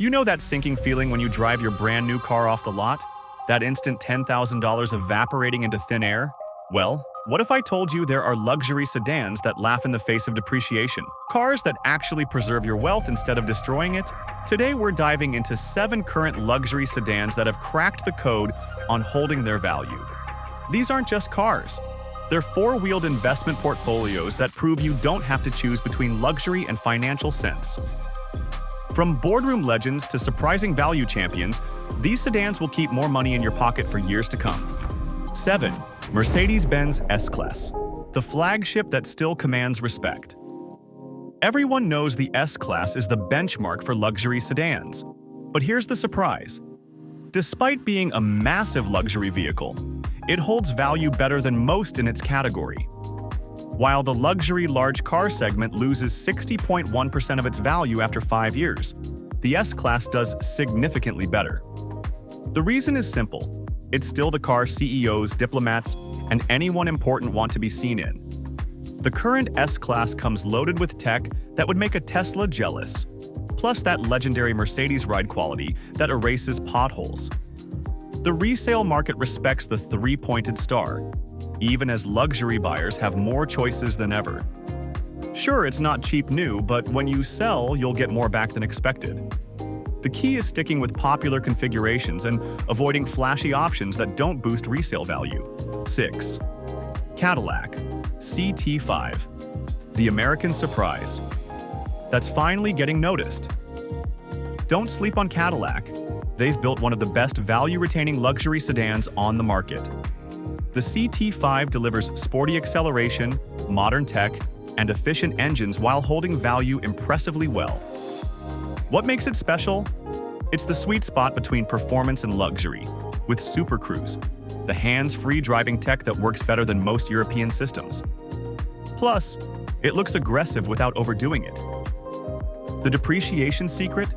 You know that sinking feeling when you drive your brand new car off the lot? That instant $10,000 evaporating into thin air? Well, what if I told you there are luxury sedans that laugh in the face of depreciation? Cars that actually preserve your wealth instead of destroying it? Today we're diving into 7 current luxury sedans that have cracked the code on holding their value. These aren't just cars. They're 4-wheeled investment portfolios that prove you don't have to choose between luxury and financial sense. From boardroom legends to surprising value champions, these sedans will keep more money in your pocket for years to come. 7. Mercedes-Benz S-Class, the flagship that still commands respect. Everyone knows the S-Class is the benchmark for luxury sedans. But here's the surprise. Despite being a massive luxury vehicle, it holds value better than most in its category. While the luxury large car segment loses 60.1% of its value after 5 years, the S-Class does significantly better. The reason is simple. It's still the car CEOs, diplomats, and anyone important want to be seen in. The current S-Class comes loaded with tech that would make a Tesla jealous, plus that legendary Mercedes ride quality that erases potholes. The resale market respects the 3-pointed star, even as luxury buyers have more choices than ever. Sure, it's not cheap new, but when you sell, you'll get more back than expected. The key is sticking with popular configurations and avoiding flashy options that don't boost resale value. 6. Cadillac CT5, the American surprise. That's finally getting noticed. Don't sleep on Cadillac. They've built one of the best value-retaining luxury sedans on the market. The CT5 delivers sporty acceleration, modern tech, and efficient engines while holding value impressively well. What makes it special? It's the sweet spot between performance and luxury, with Super Cruise, the hands-free driving tech that works better than most European systems. Plus, it looks aggressive without overdoing it. The depreciation secret?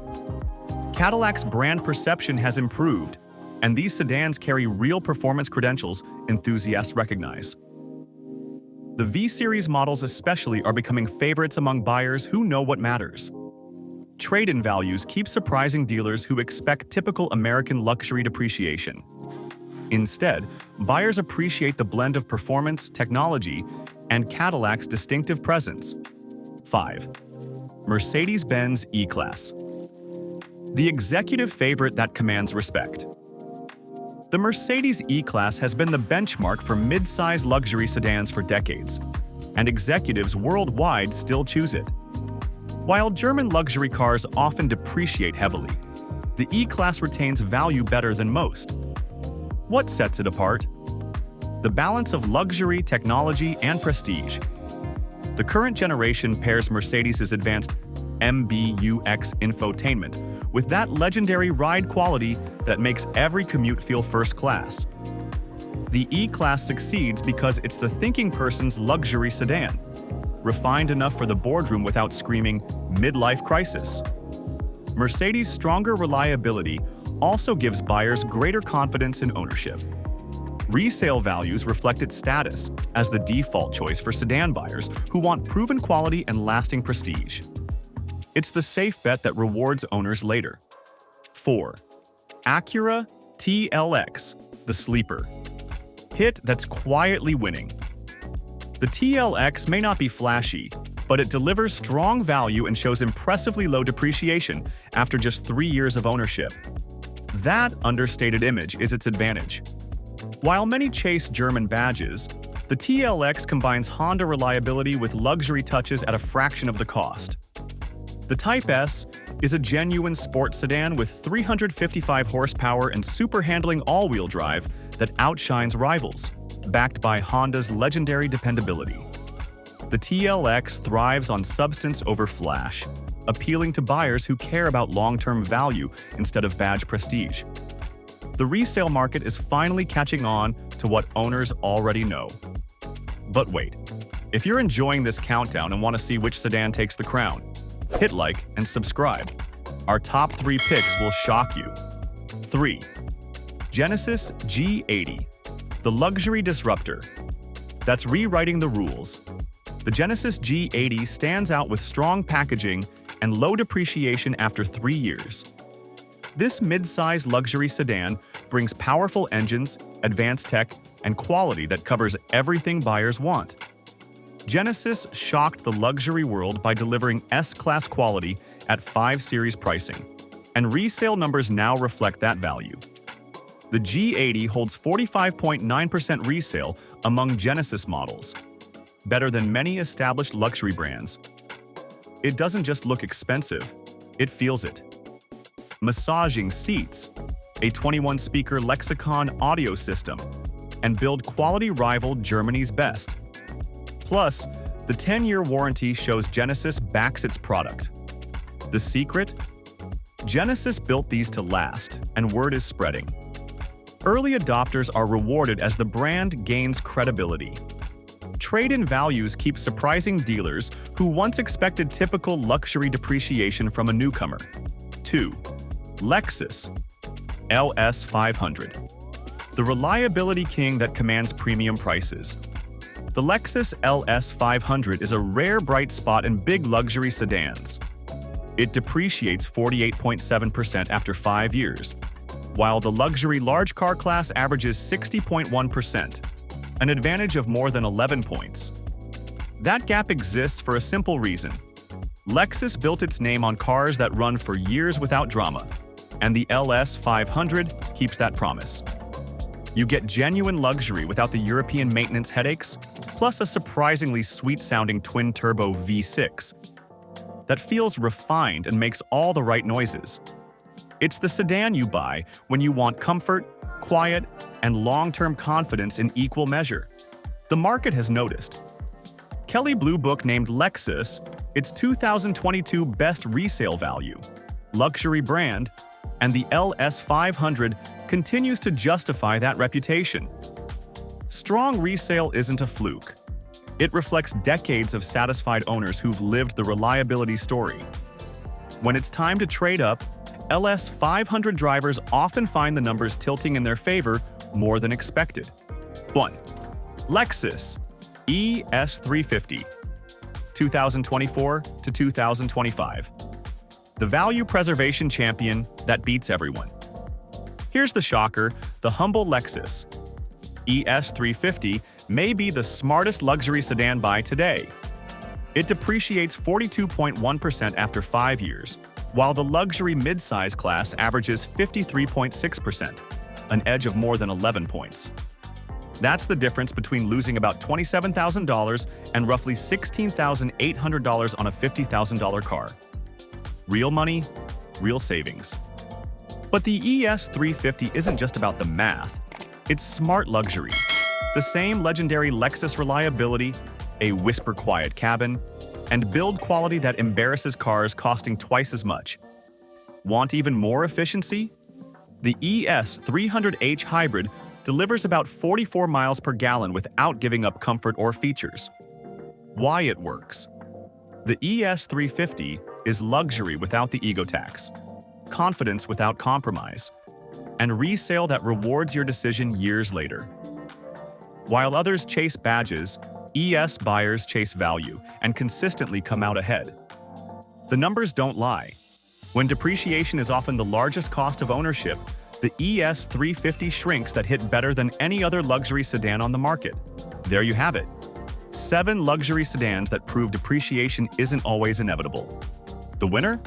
Cadillac's brand perception has improved, and these sedans carry real performance credentials enthusiasts recognize. The V-Series models especially are becoming favorites among buyers who know what matters. Trade-in values keep surprising dealers who expect typical American luxury depreciation. Instead, buyers appreciate the blend of performance, technology, and Cadillac's distinctive presence. 5. Mercedes-Benz E-Class, the executive favorite that commands respect. The Mercedes E-Class has been the benchmark for mid-size luxury sedans for decades, and executives worldwide still choose it. While German luxury cars often depreciate heavily, the E-Class retains value better than most. What sets it apart? The balance of luxury, technology, and prestige. The current generation pairs Mercedes' advanced MBUX infotainment with that legendary ride quality that makes every commute feel first class. The E-Class succeeds because it's the thinking person's luxury sedan, refined enough for the boardroom without screaming midlife crisis. Mercedes' stronger reliability also gives buyers greater confidence in ownership. Resale values reflect its status as the default choice for sedan buyers who want proven quality and lasting prestige. It's the safe bet that rewards owners later. 4. Acura TLX, the sleeper. Hit that's quietly winning. The TLX may not be flashy, but it delivers strong value and shows impressively low depreciation after just 3 years of ownership. That understated image is its advantage. While many chase German badges, the TLX combines Honda reliability with luxury touches at a fraction of the cost. The Type S is a genuine sports sedan with 355 horsepower and super handling all-wheel drive that outshines rivals, backed by Honda's legendary dependability. The TLX thrives on substance over flash, appealing to buyers who care about long-term value instead of badge prestige. The resale market is finally catching on to what owners already know. But wait, if you're enjoying this countdown and want to see which sedan takes the crown, hit like and subscribe. Our top 3 picks will shock you. 3. Genesis G80, the luxury disruptor. That's rewriting the rules. The Genesis G80 stands out with strong packaging and low depreciation after 3 years. This mid-size luxury sedan brings powerful engines, advanced tech, and quality that covers everything buyers want. Genesis shocked the luxury world by delivering S-Class quality at 5 Series pricing, and resale numbers now reflect that value. The G80 holds 45.9% resale among Genesis models, better than many established luxury brands. It doesn't just look expensive, it feels it. Massaging seats, a 21-speaker Lexicon audio system, and build quality rivaled Germany's best. Plus, the 10-year warranty shows Genesis backs its product. The secret? Genesis built these to last, and word is spreading. Early adopters are rewarded as the brand gains credibility. Trade-in values keep surprising dealers who once expected typical luxury depreciation from a newcomer. 2. Lexus LS 500. The reliability king that commands premium prices. The Lexus LS 500 is a rare bright spot in big luxury sedans. It depreciates 48.7% after 5 years, while the luxury large car class averages 60.1%, an advantage of more than 11 points. That gap exists for a simple reason. Lexus built its name on cars that run for years without drama, and the LS 500 keeps that promise. You get genuine luxury without the European maintenance headaches, plus a surprisingly sweet-sounding twin-turbo V6 that feels refined and makes all the right noises. It's the sedan you buy when you want comfort, quiet, and long-term confidence in equal measure. The market has noticed. Kelley Blue Book named Lexus its 2022 best resale value, luxury brand, and the LS 500 continues to justify that reputation. Strong resale isn't a fluke. It reflects decades of satisfied owners who've lived the reliability story. When it's time to trade up, LS 500 drivers often find the numbers tilting in their favor more than expected. 1. Lexus ES 350, 2024 to 2025. The value preservation champion that beats everyone. Here's the shocker: the humble Lexus ES 350 may be the smartest luxury sedan buy today. It depreciates 42.1% after 5 years, while the luxury midsize class averages 53.6%, an edge of more than 11 points. That's the difference between losing about $27,000 and roughly $16,800 on a $50,000 car. Real money, real savings. But the ES 350 isn't just about the math. It's smart luxury. The same legendary Lexus reliability, a whisper-quiet cabin, and build quality that embarrasses cars costing twice as much. Want even more efficiency? The ES 300h Hybrid delivers about 44 miles per gallon without giving up comfort or features. Why it works? The ES 350 is luxury without the ego tax, confidence without compromise, and resale that rewards your decision years later. While others chase badges, ES buyers chase value and consistently come out ahead. The numbers don't lie. When depreciation is often the largest cost of ownership, the ES 350 shrinks that hit better than any other luxury sedan on the market. There you have it. 7 luxury sedans that prove depreciation isn't always inevitable. The winner?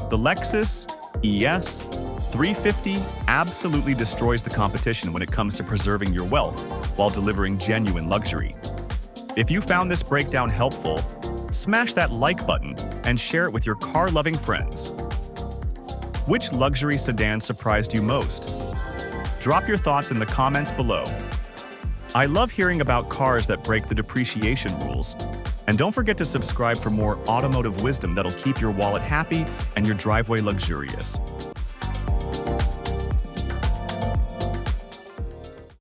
The Lexus ES 350 absolutely destroys the competition when it comes to preserving your wealth while delivering genuine luxury. If you found this breakdown helpful, smash that like button and share it with your car-loving friends. Which luxury sedan surprised you most? Drop your thoughts in the comments below. I love hearing about cars that break the depreciation rules. And don't forget to subscribe for more automotive wisdom that'll keep your wallet happy and your driveway luxurious.